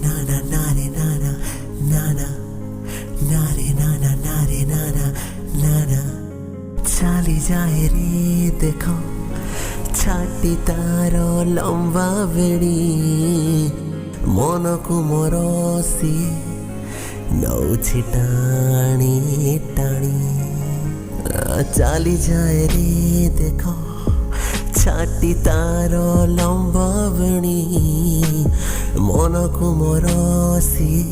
नाना नारे नाना नाना नारे नाना नारे नाना नाना चाली जाए रे देखो छाटी तार लंबा बेड़ी मन को मोर सिए नौछि टाणी टाणी चाली जाए रे देखो छाटी तार लंबा बेणी मन को मोर सिए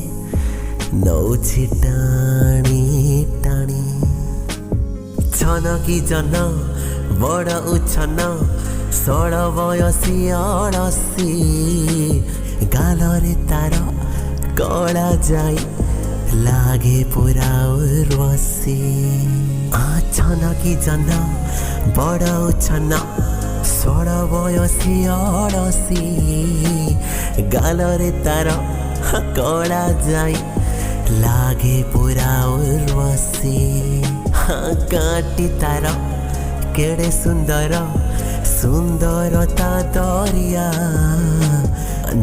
नौछि टाणी टाणी छन कि जन बड़ उछन षोल बयसी अड़सी गालरे तार कला जाई लागे पूरा उर्वशी छन कि जन बड़ उछन षोल बयसी अड़सी गालरे तार कला जाई लागे पूरा उर्वशी काटी तार केड़े सुंदर सुंदरता दरिया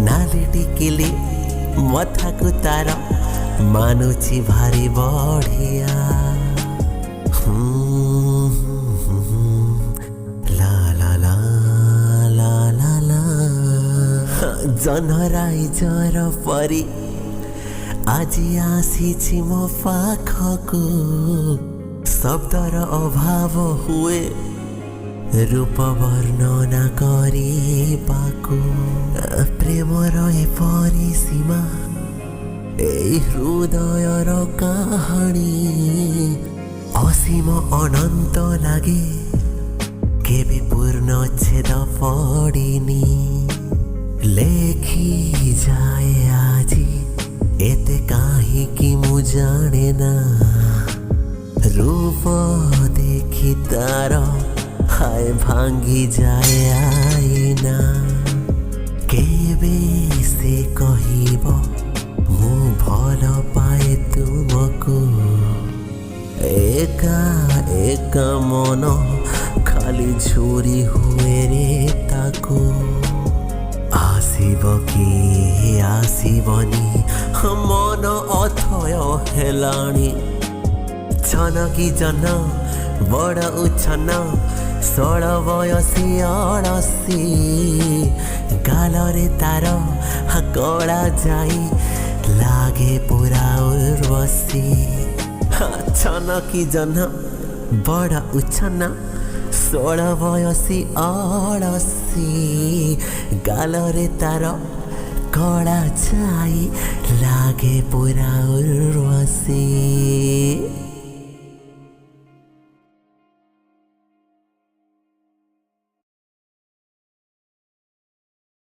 नाली टिकिली मथा को तार मानुची भारी बढ़िया ला ला ला ला ला ला जनराई जर परी আজি আসিছি মো পাখকু শব্দর অভাব হুয়ে রূপ বর্ণনা করিবাকু প্রেমর এপরি সীমা এই হৃদয়র কাহাণী অসীম অনন্ত লাগে কেবে পূর্ণচ্ছেদ পড়িনি লেখি যায় আজি एते काहे कि मु जाने ना रूप देखी तार हाय भांगी जाए आईना केबे से कहिब मु भल पाए तुमको एका एका मन खाली झुरी हुए रे ताको आसीब कि आसीबनी मन अथय हेलाणी छन कि जन बड़ उछन षोल बयसी अड़सी गालरे तार कला जाई लागे पूरा उर्वशी छन कि जन बड़ उछन षोल बयसी अड़सी गालरे तार कला जाई लागे पूरा उर्वशी।